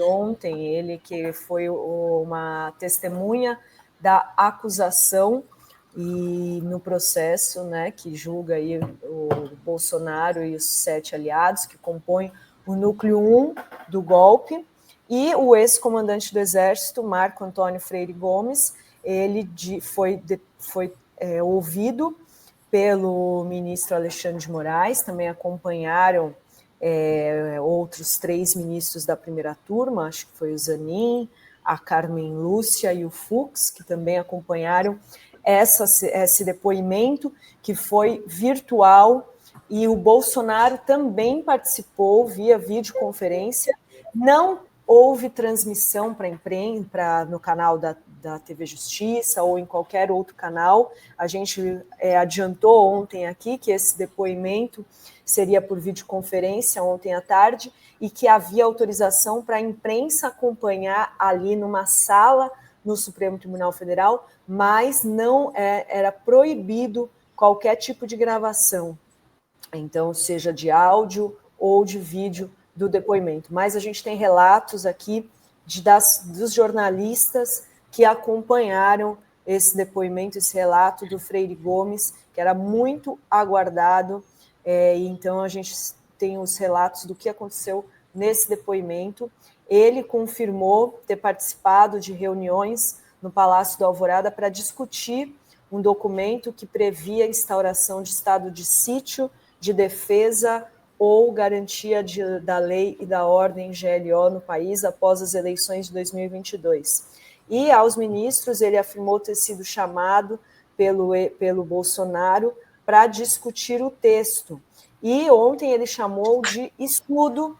ontem, ele que foi uma testemunha da acusação e no processo, né, que julga aí o Bolsonaro e os 7 aliados que compõem o núcleo 1 do golpe, e o ex-comandante do Exército, Marco Antônio Freire Gomes, ele foi ouvido pelo ministro Alexandre de Moraes, também acompanharam outros 3 ministros da primeira turma, acho que foi o Zanin, a Carmen Lúcia e o Fux, que também acompanharam esse depoimento, que foi virtual, e o Bolsonaro também participou via videoconferência. Não houve transmissão para a imprensa, no canal da TV Justiça ou em qualquer outro canal. A gente adiantou ontem aqui que esse depoimento seria por videoconferência ontem à tarde e que havia autorização para a imprensa acompanhar ali numa sala no Supremo Tribunal Federal, mas não era proibido qualquer tipo de gravação, então seja de áudio ou de vídeo do depoimento. Mas a gente tem relatos aqui dos jornalistas que acompanharam esse depoimento, esse relato do Freire Gomes, que era muito aguardado, então a gente tem os relatos do que aconteceu nesse depoimento. Ele confirmou ter participado de reuniões no Palácio do Alvorada para discutir um documento que previa a instauração de estado de sítio, de defesa ou garantia da lei e da ordem GLO no país após as eleições de 2022. E aos ministros ele afirmou ter sido chamado pelo Bolsonaro para discutir o texto. E ontem ele chamou de estudo,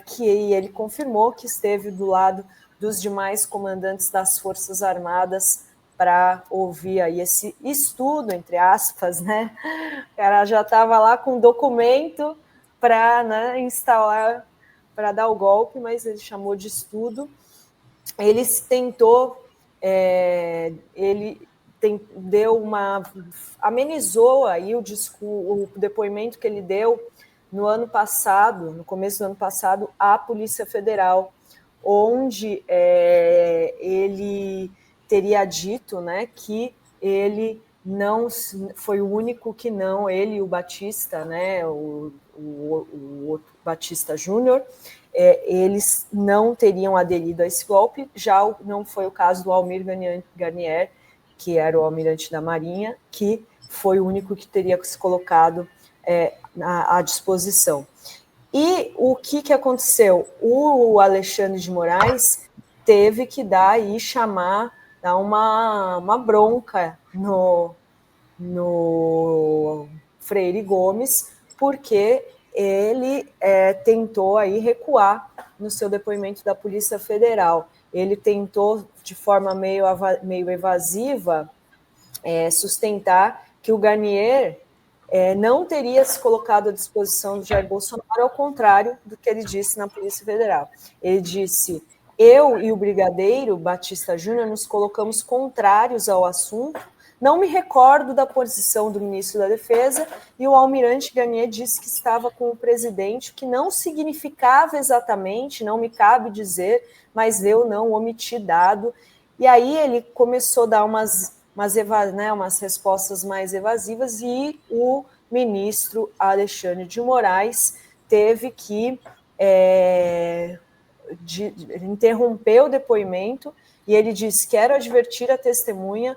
que ele confirmou que esteve do lado dos demais comandantes das Forças Armadas para ouvir aí esse estudo, entre aspas, né? O cara já estava lá com documento para, né, instalar, para dar o golpe, mas ele chamou de estudo. Ele tentou, amenizou aí o depoimento que ele deu no ano passado, no começo do ano passado, à Polícia Federal, onde ele teria dito, né, que ele não foi o único que não, ele e o Batista, né, o outro Batista Júnior, eles não teriam aderido a esse golpe, já não foi o caso do Almir Garnier, que era o almirante da Marinha, que foi o único que teria se colocado à disposição. E o que aconteceu? O Alexandre de Moraes teve que dar uma bronca no Freire Gomes, porque ele tentou aí recuar no seu depoimento da Polícia Federal. Ele tentou, de forma meio evasiva, sustentar que o Garnier não teria se colocado à disposição do Jair Bolsonaro, ao contrário do que ele disse na Polícia Federal. Ele disse: eu e o brigadeiro Batista Júnior nos colocamos contrários ao assunto, não me recordo da posição do ministro da Defesa, e o almirante Garnier disse que estava com o presidente, o que não significava exatamente, não me cabe dizer, mas eu não omiti dado. E aí ele começou a dar umas respostas mais evasivas, e o ministro Alexandre de Moraes teve que interromper o depoimento, e ele disse: quero advertir a testemunha,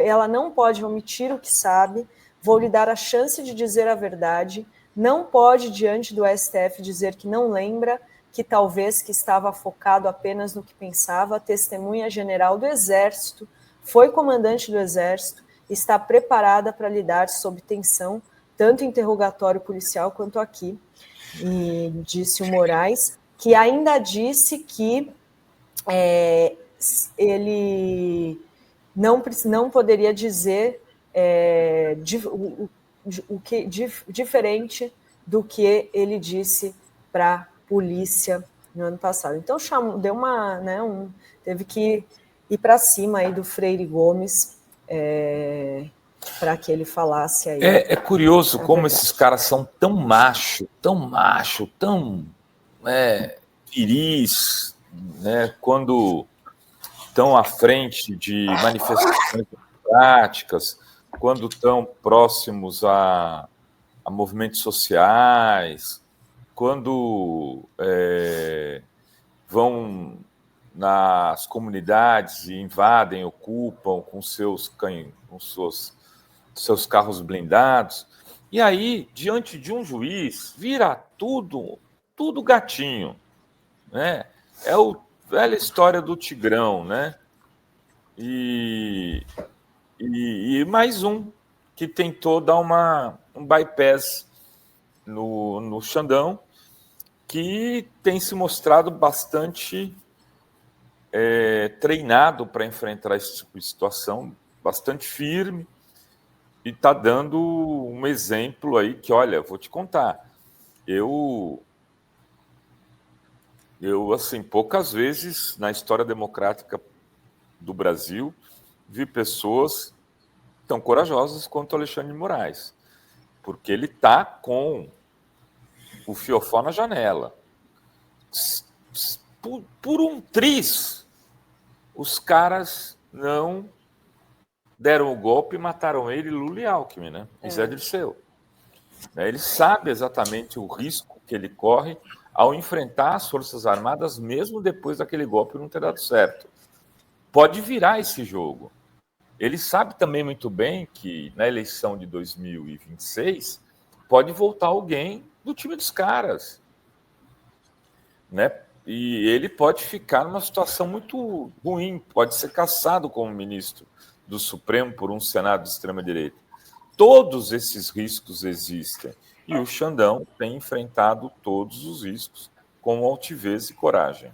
ela não pode omitir o que sabe, vou lhe dar a chance de dizer a verdade, não pode, diante do STF, dizer que não lembra, que talvez que estava focado apenas no que pensava. A testemunha general do Exército, foi comandante do Exército, está preparada para lidar sob tensão, tanto interrogatório policial quanto aqui. E disse o Moraes, que ainda disse que ele não poderia dizer diferente do que ele disse para a polícia no ano passado. Então, teve que ir para cima aí do Freire Gomes para que ele falasse aí. É curioso como esses caras são tão macho, tão impiris, né, quando estão à frente de manifestações democráticas, quando estão próximos a movimentos sociais, quando vão nas comunidades e invadem, ocupam com seus carros blindados. E aí, diante de um juiz, vira tudo gatinho, né? É a velha história do Tigrão, né? E mais um que tentou dar um bypass no Xandão, que tem se mostrado bastante treinado para enfrentar esse tipo de situação, bastante firme, e está dando um exemplo aí que, olha, vou te contar, eu assim, poucas vezes na história democrática do Brasil vi pessoas tão corajosas quanto Alexandre de Moraes, porque ele está com o fiofó na janela. Por um triz, os caras não deram o golpe e mataram ele, Lula e Alckmin, né? E Zé Dirceu. Ele sabe exatamente o risco que ele corre ao enfrentar as Forças Armadas, mesmo depois daquele golpe não ter dado certo. Pode virar esse jogo. Ele sabe também muito bem que na eleição de 2026 pode voltar alguém do time dos caras, né? E ele pode ficar numa situação muito ruim, pode ser cassado como ministro do Supremo por um Senado de extrema-direita. Todos esses riscos existem. E o Xandão tem enfrentado todos os riscos com altivez e coragem.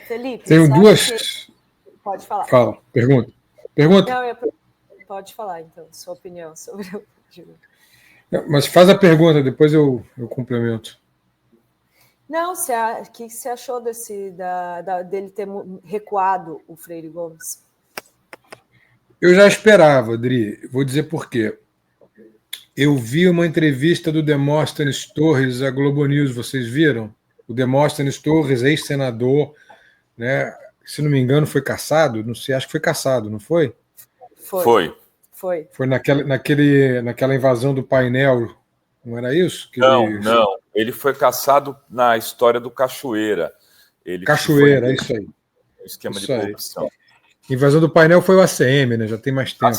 Felipe, tenho duas... Pode falar. Fala, pergunta. Não, pode falar, então, sua opinião sobre o... Mas faz a pergunta, depois eu complemento. Não, o que você achou dele ter recuado o Freire Gomes? Eu já esperava, Adri. Vou dizer por quê. Eu vi uma entrevista do Demóstenes Torres à Globo News, vocês viram? O Demóstenes Torres, ex-senador, né? Se não me engano, foi cassado? Não sei, acho que foi cassado, não foi? Foi. Foi naquela invasão do painel, não era isso? Não. Ele foi cassado na história do Cachoeira. Cachoeira, é isso aí. Esquema de corrupção. Invasão do painel foi o ACM, né? Já tem mais tempo.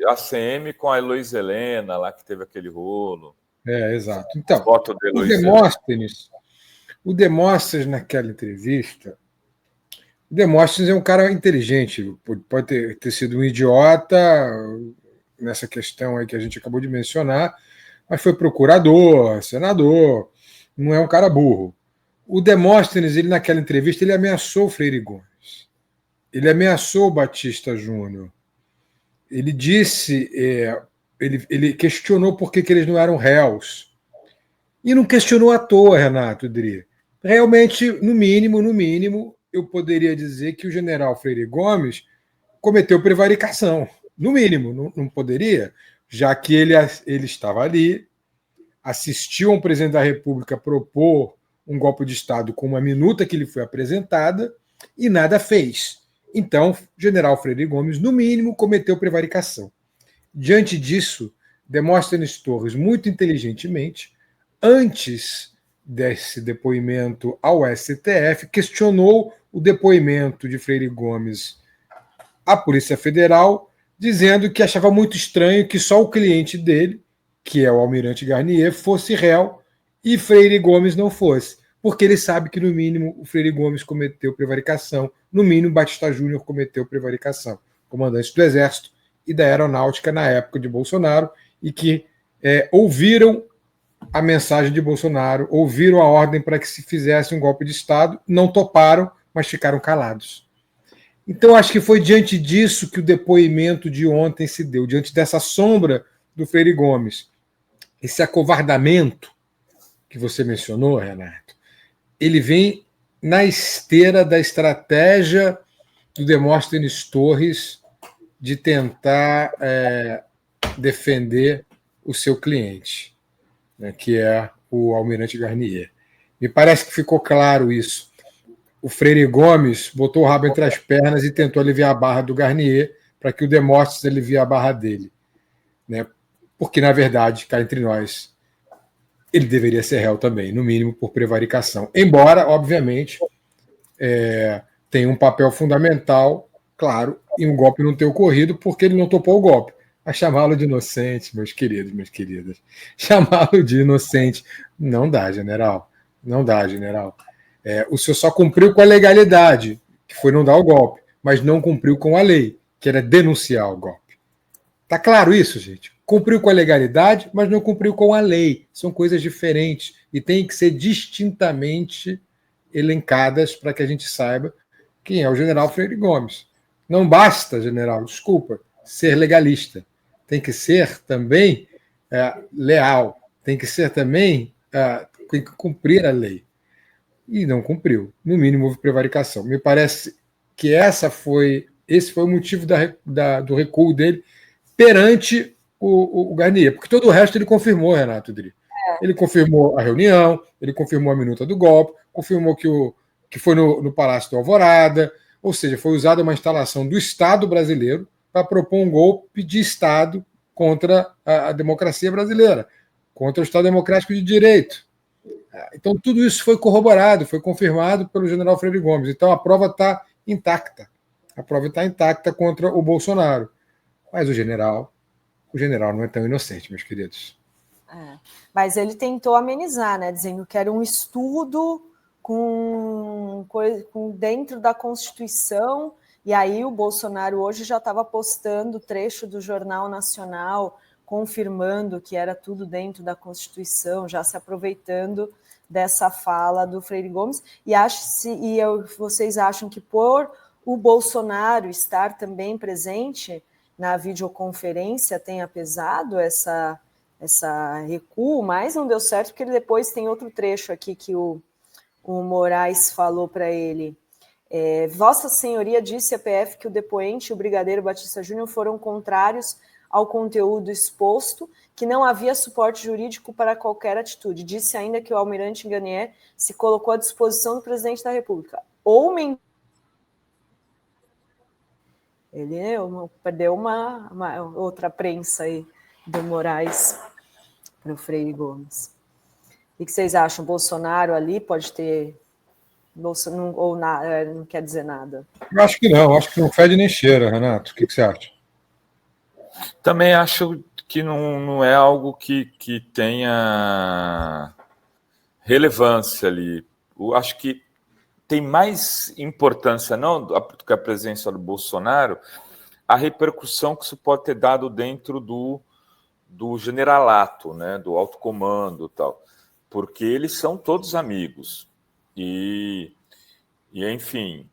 ACM com a Heloísa Helena, lá que teve aquele rolo. Exato. Então, o Demóstenes, naquela entrevista, o Demóstenes é um cara inteligente, pode ter sido um idiota nessa questão aí que a gente acabou de mencionar, mas foi procurador, senador, não é um cara burro. O Demóstenes, ele naquela entrevista, ele ameaçou o Freire Gomes. Ele ameaçou o Batista Júnior. Ele disse, ele questionou por que eles não eram réus. E não questionou à toa, Renato Dri. Realmente, no mínimo, eu poderia dizer que o general Freire Gomes cometeu prevaricação. No mínimo, não poderia, já que ele estava ali, assistiu a um presidente da República propor um golpe de Estado com uma minuta que lhe foi apresentada e nada fez. Então, o general Freire Gomes, no mínimo, cometeu prevaricação. Diante disso, Demóstenes Torres, muito inteligentemente, antes desse depoimento ao STF, questionou o depoimento de Freire Gomes à Polícia Federal, dizendo que achava muito estranho que só o cliente dele, que é o Almirante Garnier, fosse réu e Freire Gomes não fosse, porque ele sabe que, no mínimo, o Freire Gomes cometeu prevaricação, no mínimo, Batista Júnior cometeu prevaricação, comandante do Exército e da Aeronáutica na época de Bolsonaro, e que ouviram a mensagem de Bolsonaro, ouviram a ordem para que se fizesse um golpe de Estado, não toparam, mas ficaram calados. Então, acho que foi diante disso que o depoimento de ontem se deu, diante dessa sombra do Freire Gomes. Esse acovardamento que você mencionou, Renato, ele vem na esteira da estratégia do Demóstenes Torres de tentar defender o seu cliente, né, que é o Almirante Garnier. Me parece que ficou claro isso. O Freire Gomes botou o rabo entre as pernas e tentou aliviar a barra do Garnier para que o Demóstenes alivie a barra dele. Né? Porque, na verdade, cá entre nós, ele deveria ser réu também, no mínimo por prevaricação. Embora, obviamente, tenha um papel fundamental, claro, em um golpe não ter ocorrido, porque ele não topou o golpe. Mas chamá-lo de inocente, meus queridos, minhas queridas, chamá-lo de inocente, não dá, general. Não dá, general. O senhor só cumpriu com a legalidade, que foi não dar o golpe, mas não cumpriu com a lei, que era denunciar o golpe. Tá claro isso, gente? Cumpriu com a legalidade, mas não cumpriu com a lei. São coisas diferentes e têm que ser distintamente elencadas para que a gente saiba quem é o general Freire Gomes. Não basta, general, desculpa, ser legalista. Tem que ser também leal. Tem que ser também tem que cumprir a lei. E não cumpriu. No mínimo, houve prevaricação. Me parece que esse foi o motivo do recuo dele perante o Garnier, porque todo o resto ele confirmou, Renato Dri. Ele confirmou a reunião, ele confirmou a minuta do golpe, confirmou que foi no Palácio do Alvorada, ou seja, foi usada uma instalação do Estado brasileiro para propor um golpe de Estado contra a democracia brasileira, contra o Estado Democrático de Direito. Então, tudo isso foi corroborado, foi confirmado pelo general Freire Gomes. Então, a prova está intacta. A prova está intacta contra o Bolsonaro. Mas o general não é tão inocente, meus queridos. Mas ele tentou amenizar, né? Dizendo que era um estudo com dentro da Constituição. E aí o Bolsonaro hoje já estava postando trecho do Jornal Nacional, confirmando que era tudo dentro da Constituição, já se aproveitando dessa fala do Freire Gomes. Vocês acham que por o Bolsonaro estar também presente na videoconferência tenha pesado essa recuo, mas não deu certo, porque ele depois tem outro trecho aqui que o Moraes falou para ele. Vossa Senhoria disse à PF que o depoente e o brigadeiro Batista Júnior foram contrários ao conteúdo exposto, que não havia suporte jurídico para qualquer atitude. Disse ainda que o almirante Garnier se colocou à disposição do presidente da República. Ele perdeu uma outra prensa aí do Moraes para o Freire Gomes. O que vocês acham? Bolsonaro ali pode ter... ou não quer dizer nada? Eu acho que não fede nem cheira, Renato. O que você acha? Também acho que não é algo que tenha relevância ali. Eu acho que tem mais importância, não do que a presença do Bolsonaro, a repercussão que isso pode ter dado dentro do generalato, né, do alto comando e tal, porque eles são todos amigos. E enfim,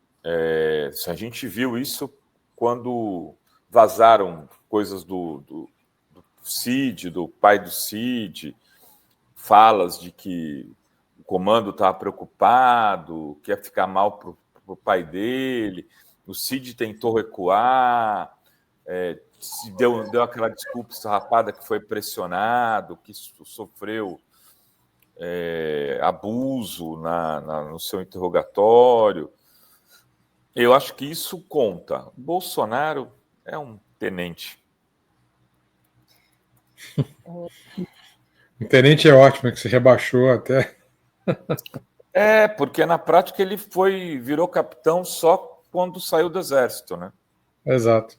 a gente viu isso quando vazaram coisas do Cid, do pai do Cid, falas de que o comando estava preocupado, que ia ficar mal para o pai dele. O Cid tentou recuar, deu aquela desculpa esfarrapada que foi pressionado, que sofreu abuso no seu interrogatório. Eu acho que isso conta. O Bolsonaro é um tenente. O tenente é ótimo, que se rebaixou até. Porque na prática ele virou capitão só quando saiu do exército, né? Exato.